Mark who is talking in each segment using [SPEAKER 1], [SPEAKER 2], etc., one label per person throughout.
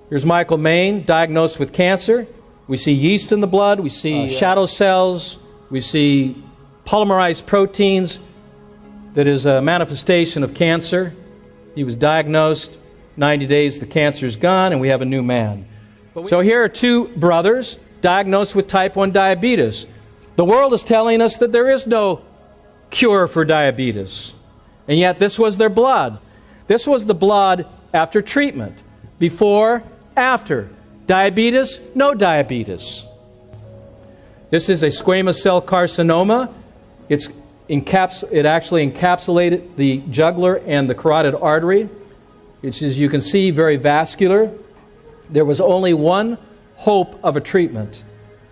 [SPEAKER 1] Here's Michael Maine, diagnosed with cancer. We see yeast in the blood. We see shadow cells. We see polymerized proteins. That is a manifestation of cancer. He was diagnosed. 90 days, the cancer is gone, and we have a new man. So here are two brothers diagnosed with type 1 diabetes. The world is telling us that there is no cure for diabetes. And yet this was their blood. This was the blood after treatment. Before, after. Diabetes, no diabetes. This is a squamous cell carcinoma. It actually encapsulated the jugular and the carotid artery. It's, as you can see, very vascular. There was only one hope of a treatment,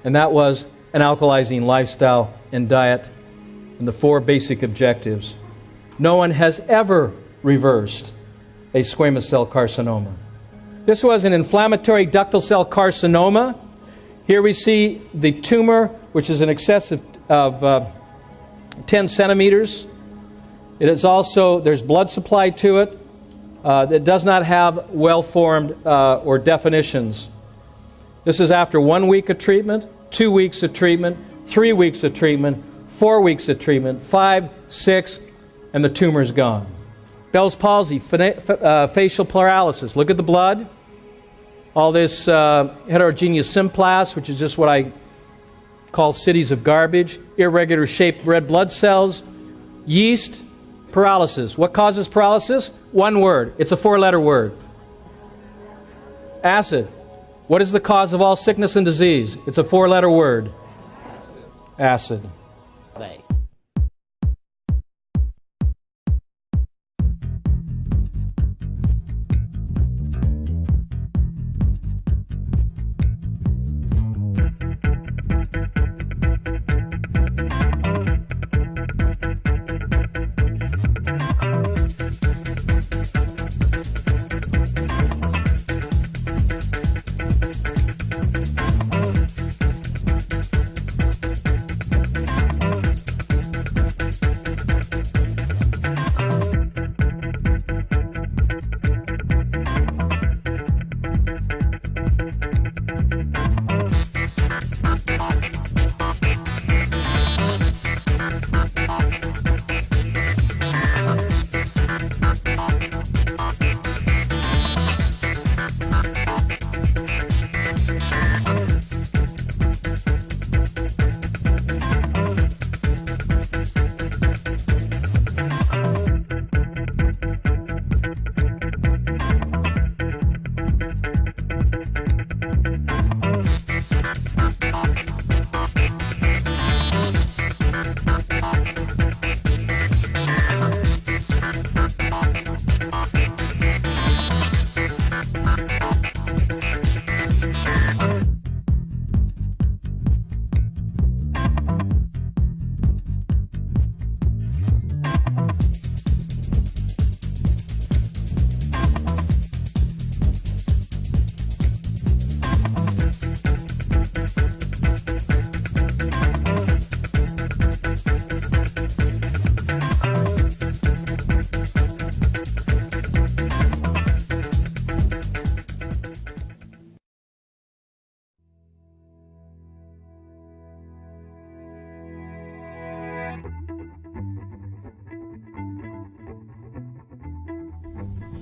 [SPEAKER 1] and that was an alkalizing lifestyle and diet and the 4 basic objectives. No one has ever reversed a squamous cell carcinoma. This was an inflammatory ductal cell carcinoma. Here we see the tumor, which is in excess of 10 centimeters. It is also, there's blood supply to it. It does not have well-formed or definitions. This is after 1 week of treatment, 2 weeks of treatment, 3 weeks of treatment, 4 weeks of treatment, 5, 6, and the tumor's gone. Bell's palsy, facial paralysis. Look at the blood. All this heterogeneous symplast, which is just what I call cities of garbage. Irregular shaped red blood cells. Yeast, paralysis. What causes paralysis? One word. It's a 4-letter word. Acid. What is the cause of all sickness and disease? It's a 4-letter word. Acid.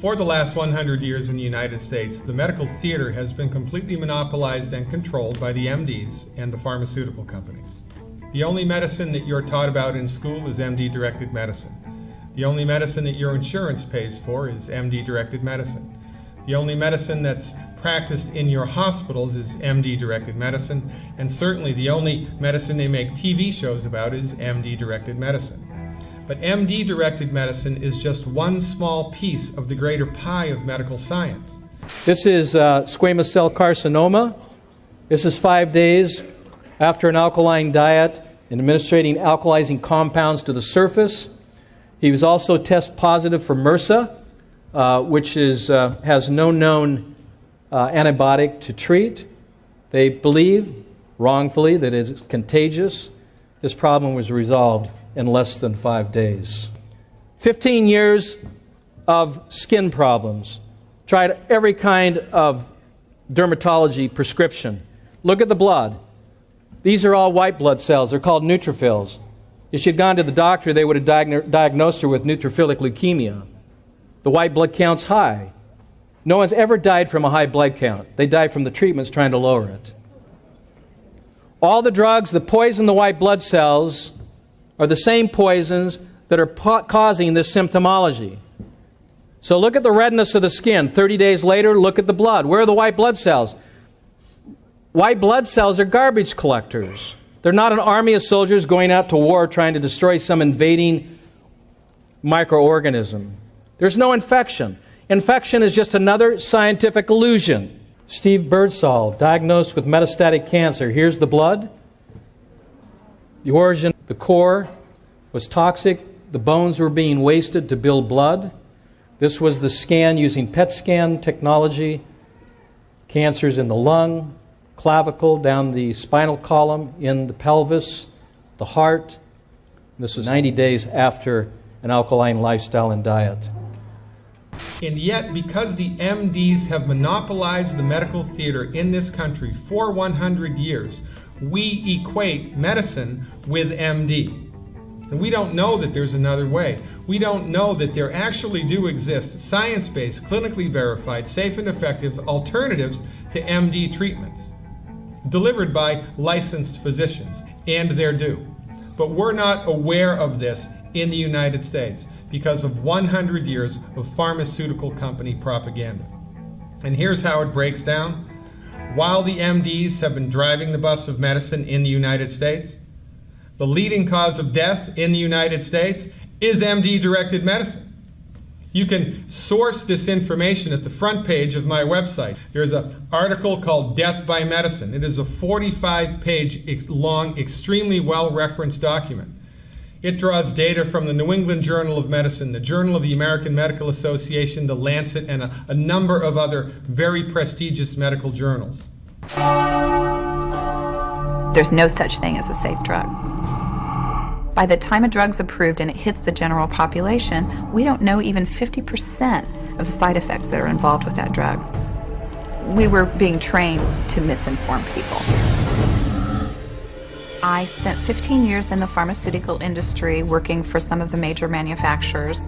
[SPEAKER 2] For the last 100 years in the United States, the medical theater has been completely monopolized and controlled by the MDs and the pharmaceutical companies. The only medicine that you're taught about in school is MD-directed medicine. The only medicine that your insurance pays for is MD-directed medicine. The only medicine that's practiced in your hospitals is MD-directed medicine, and certainly the only medicine they make TV shows about is MD-directed medicine. But MD-directed medicine is just one small piece of the greater pie of medical science.
[SPEAKER 1] This is squamous cell carcinoma. This is 5 days after an alkaline diet and administering alkalizing compounds to the surface. He was also test positive for MRSA, which has no known antibiotic to treat. They believe, wrongfully, that it is contagious. This problem was resolved in less than 5 days. 15 years of skin problems. Tried every kind of dermatology prescription. Look at the blood. These are all white blood cells. They're called neutrophils. If she'd gone to the doctor, they would have diagnosed her with neutrophilic leukemia. The white blood count's high. No one's ever died from a high blood count. They die from the treatments trying to lower it. All the drugs that poison the white blood cells are the same poisons that are causing this symptomology. So look at the redness of the skin. 30 days later, look at the blood. Where are the white blood cells? White blood cells are garbage collectors. They're not an army of soldiers going out to war trying to destroy some invading microorganism. There's no infection. Infection is just another scientific illusion. Steve Birdsall, diagnosed with metastatic cancer. Here's the blood. The origin, the core was toxic. The bones were being wasted to build blood. This was the scan using PET scan technology. Cancers in the lung, clavicle, down the spinal column, in the pelvis, the heart. This was 90 days after an alkaline lifestyle and diet.
[SPEAKER 2] And yet, because the MDs have monopolized the medical theater in this country for 100 years, we equate medicine with MD. And we don't know that there's another way. We don't know that there actually do exist science-based, clinically verified, safe and effective alternatives to MD treatments, delivered by licensed physicians, and they're due. But we're not aware of this in the United States because of 100 years of pharmaceutical company propaganda. And here's how it breaks down. While the MDs have been driving the bus of medicine in the United States, the leading cause of death in the United States is MD-directed medicine. You can source this information at the front page of my website. There's an article called Death by Medicine. It is a 45-page long, extremely well-referenced document. It draws data from the New England Journal of Medicine, the Journal of the American Medical Association, the Lancet, and a number of other very prestigious medical journals.
[SPEAKER 3] There's no such thing as a safe drug. By the time a drug's approved and it hits the general population, we don't know even 50% of the side effects that are involved with that drug. We were being trained to misinform people. I spent 15 years in the pharmaceutical industry working for some of the major manufacturers.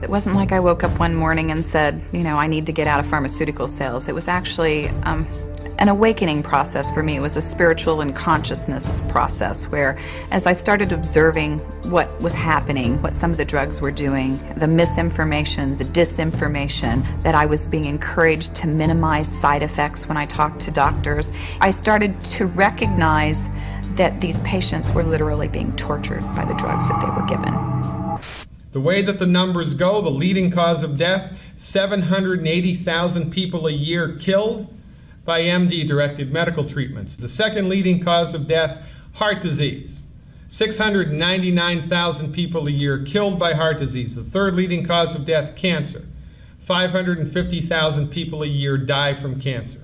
[SPEAKER 3] It wasn't like I woke up one morning and said, I need to get out of pharmaceutical sales. It was actually an awakening process for me. It was a spiritual and consciousness process where, as I started observing what was happening, what some of the drugs were doing, the misinformation, the disinformation, that I was being encouraged to minimize side effects when I talked to doctors, I started to recognize that these patients were literally being tortured by the drugs that they were given.
[SPEAKER 2] The way that the numbers go, the leading cause of death, 780,000 people a year killed by MD-directed medical treatments. The second leading cause of death, heart disease. 699,000 people a year killed by heart disease. The third leading cause of death, cancer. 550,000 people a year die from cancer.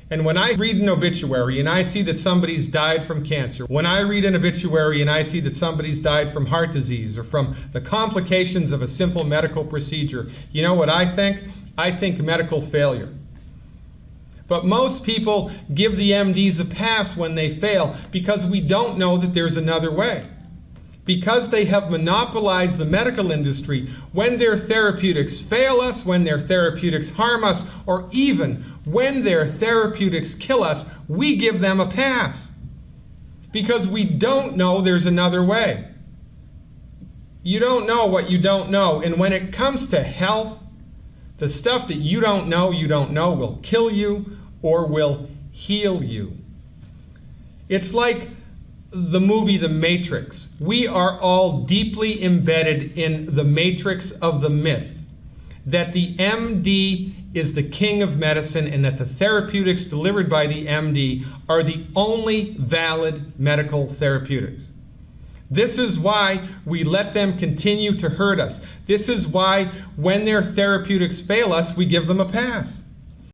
[SPEAKER 2] And when I read an obituary and I see that somebody's died from cancer, when I read an obituary and I see that somebody's died from heart disease or from the complications of a simple medical procedure, you know what I think? I think medical failure. But most people give the MDs a pass when they fail because we don't know that there's another way. Because they have monopolized the medical industry, when their therapeutics fail us, when their therapeutics harm us, or even when their therapeutics kill us, we give them a pass. Because we don't know there's another way. You don't know what you don't know. And when it comes to health, the stuff that you don't know will kill you or will heal you. It's like the movie The Matrix. We are all deeply embedded in the matrix of the myth that the MD is the king of medicine and that the therapeutics delivered by the MD are the only valid medical therapeutics. This is why we let them continue to hurt us. This is why when their therapeutics fail us, we give them a pass.